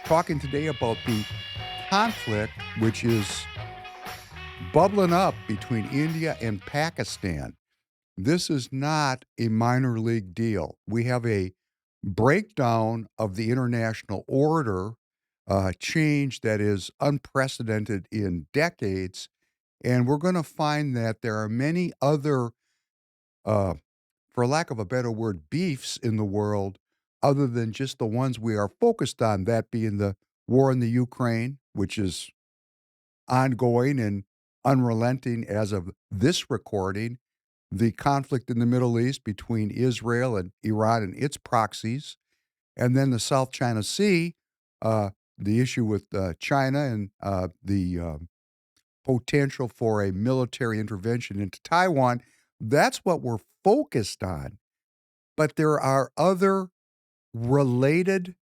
talking today about the conflict which is bubbling up between India and Pakistan. This is not a minor league deal. We have a breakdown of the international order, change that is unprecedented in decades. And we're going to find that there are many other, uh, for lack of a better word, beefs in the world other than just the ones we are focused on, that being the war in the Ukraine, which is ongoing and unrelenting as of this recording, the conflict in the Middle East between Israel and Iran and its proxies, and then the South China Sea, the issue with China and the potential for a military intervention into Taiwan. That's what we're focused on. But there are other related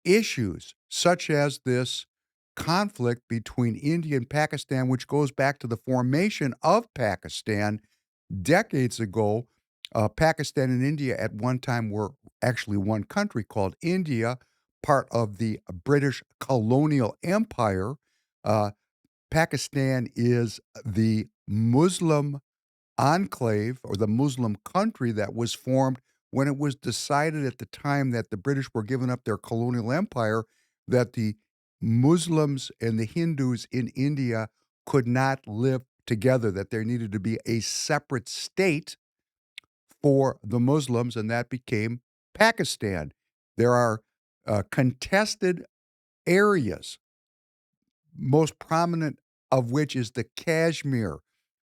issues, such as this conflict between India and Pakistan, which goes back to the formation of Pakistan decades ago. Pakistan and India at one time were actually one country called India, part of the British colonial empire. Uh, Pakistan is the Muslim enclave or the Muslim country that was formed when it was decided at the time that the British were giving up their colonial empire that the Muslims and the Hindus in India could not live together, that there needed to be a separate state for the Muslims, and that became Pakistan. There are contested areas, most prominent of which is the Kashmir,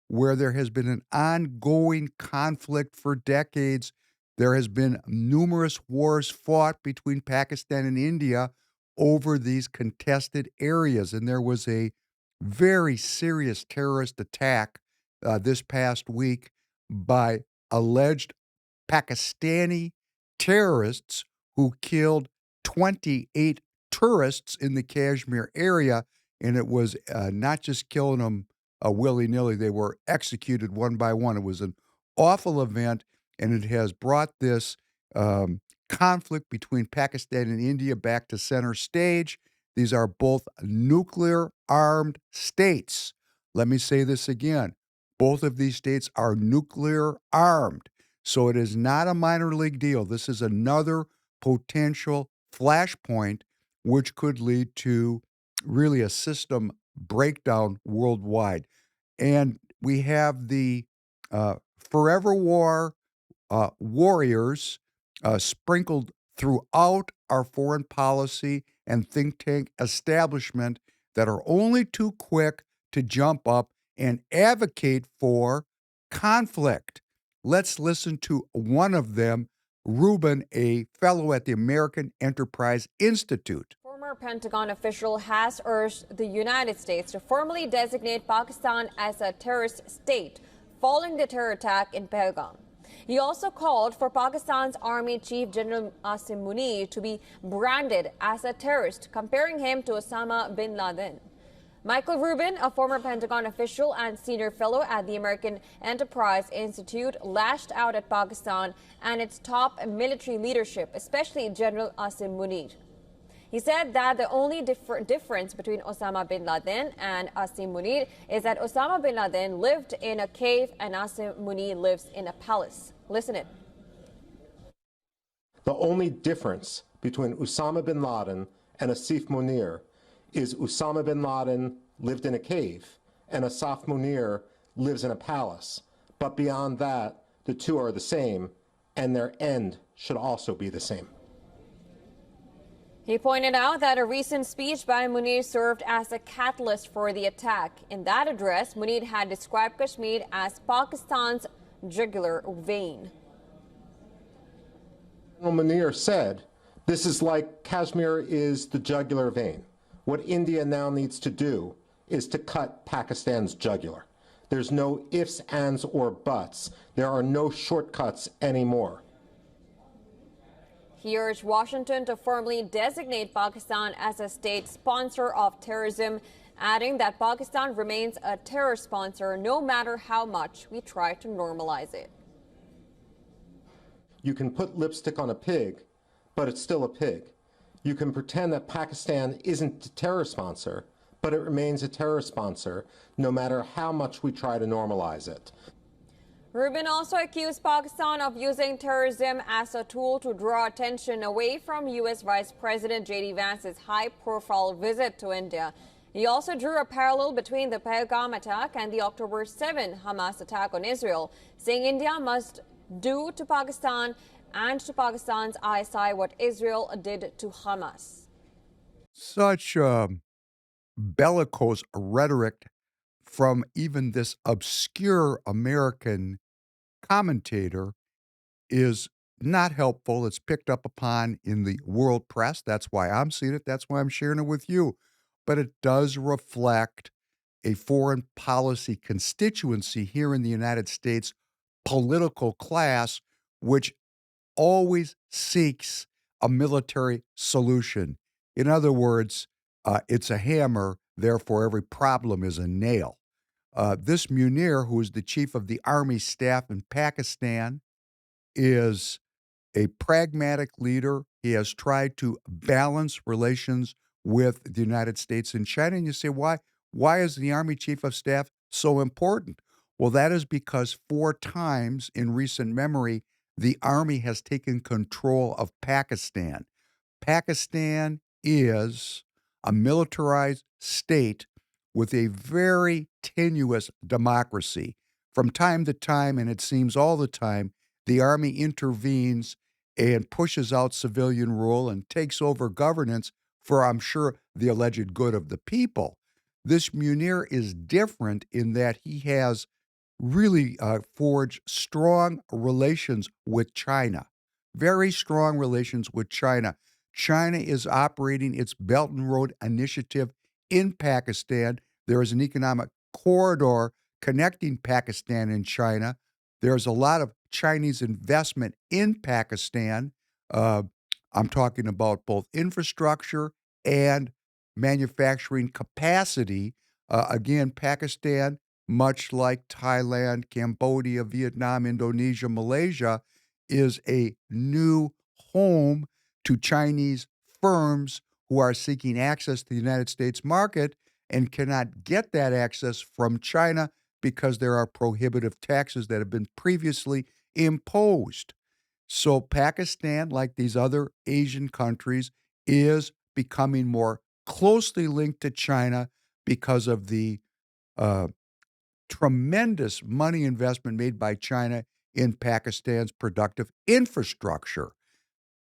where there has been an ongoing conflict for decades. There has been numerous wars fought between Pakistan and India over these contested areas. And there was a very serious terrorist attack this past week by alleged Pakistani terrorists who killed 28 tourists in the Kashmir area. And it was not just killing them willy-nilly. They were executed one by one. It was an awful event, and it has brought this conflict between Pakistan and India back to center stage. These are both nuclear-armed states. Let me say this again. Both of these states are nuclear-armed. So it is not a minor league deal. This is another potential flashpoint which could lead to really a system breakdown worldwide. And we have the forever war warriors sprinkled throughout our foreign policy and think tank establishment that are only too quick to jump up and advocate for conflict. Let's listen to one of them, Rubin, a fellow at the American Enterprise Institute. Former Pentagon official has urged the United States to formally designate Pakistan as a terrorist state following the terror attack in Pahalgam. He also called for Pakistan's Army Chief General Asim Munir to be branded as a terrorist, comparing him to Osama bin Laden. Michael Rubin, a former Pentagon official and senior fellow at the American Enterprise Institute, lashed out at Pakistan and its top military leadership, especially General Asim Munir. He said that the only difference between Osama bin Laden and Asim Munir is that Osama bin Laden lived in a cave and Asim Munir lives in a palace. Listen in. The only difference between Osama bin Laden and Asif Munir is Osama bin Laden lived in a cave and Asif Munir lives in a palace. But beyond that, the two are the same, and their end should also be the same. He pointed out that a recent speech by Munir served as a catalyst for the attack. In that address, Munir had described Kashmir as Pakistan's jugular vein. General Munir said, "This is like Kashmir is the jugular vein. What India now needs to do is to cut Pakistan's jugular. There's no ifs, ands, or buts. There are no shortcuts anymore." He urged Washington to formally designate Pakistan as a state sponsor of terrorism, adding that Pakistan remains a terror sponsor no matter how much we try to normalize it. You can put lipstick on a pig, but it's still a pig. You can pretend that Pakistan isn't a terror sponsor, but it remains a terror sponsor no matter how much we try to normalize it. Rubin also accused Pakistan of using terrorism as a tool to draw attention away from U.S. Vice President J.D. Vance's high-profile visit to India. He also drew a parallel between the Pahalgam attack and the October 7 Hamas attack on Israel, saying India must do to Pakistan and to Pakistan's ISI what Israel did to Hamas. Such bellicose rhetoric from even this obscure American commentator is not helpful. It's picked up upon in the world press. That's why I'm seeing it. That's why I'm sharing it with you. But it does reflect a foreign policy constituency here in the United States political class, which always seeks a military solution. In other words, it's a hammer, therefore, every problem is a nail. This Munir, who is the chief of the Army staff in Pakistan, is a pragmatic leader. He has tried to balance relations with the United States and China. And you say, why? Why is the Army Chief of Staff so important? Well, that is because 4 times in recent memory, the Army has taken control of Pakistan. Pakistan is a militarized state with a very tenuous democracy. From time to time, and it seems all the time, the Army intervenes and pushes out civilian rule and takes over governance for, I'm sure, the alleged good of the people. This Munir is different in that he has really forged strong relations with China, very strong relations with China. China is operating its Belt and Road Initiative in Pakistan. There is an economic corridor connecting Pakistan and China. There's a lot of Chinese investment in Pakistan. Uh, I'm talking about both infrastructure and manufacturing capacity. Again, Pakistan, much like Thailand, Cambodia, Vietnam, Indonesia, Malaysia, is a new home to Chinese firms who are seeking access to the United States market and cannot get that access from China because there are prohibitive taxes that have been previously imposed. So Pakistan, like these other Asian countries, is becoming more closely linked to China because of the uh, tremendous money investment made by China in Pakistan's productive infrastructure.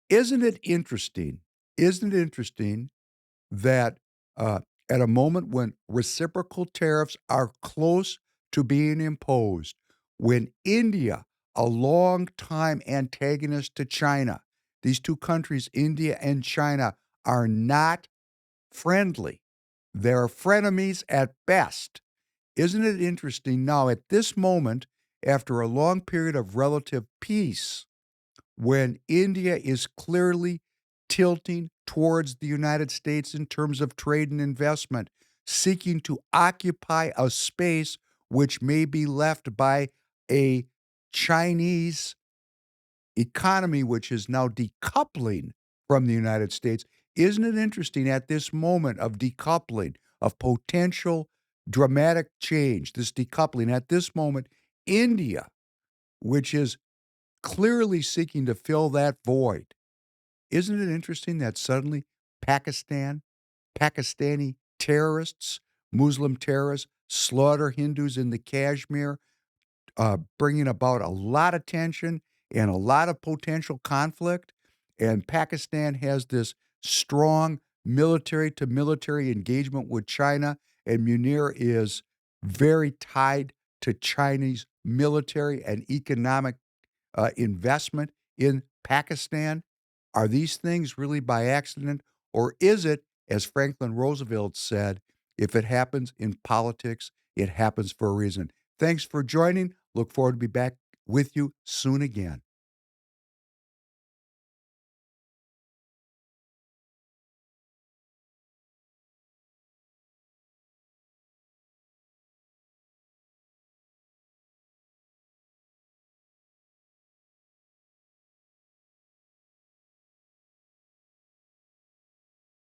Isn't it interesting? Isn't it interesting that uh, at a moment when reciprocal tariffs are close to being imposed, when India, a long-time antagonist to China, these two countries, India and China, are not friendly. They're frenemies at best. Isn't it interesting now, at this moment, after a long period of relative peace, when India is clearly tilting towards the United States in terms of trade and investment, seeking to occupy a space which may be left by a Chinese economy which is now decoupling from the United States. Isn't it interesting at this moment of decoupling, of potential dramatic change, this decoupling, at this moment, India, which is clearly seeking to fill that void. Isn't it interesting that suddenly Pakistani terrorists, Muslim terrorists, slaughter Hindus in the Kashmir, bringing about a lot of tension and a lot of potential conflict. And Pakistan has this strong military to military engagement with China. And Munir is very tied to Chinese military and economic investment in Pakistan. Are these things really by accident? Or is it, as Franklin Roosevelt said, if it happens in politics, it happens for a reason? Thanks for joining. Look forward to be back with you soon again.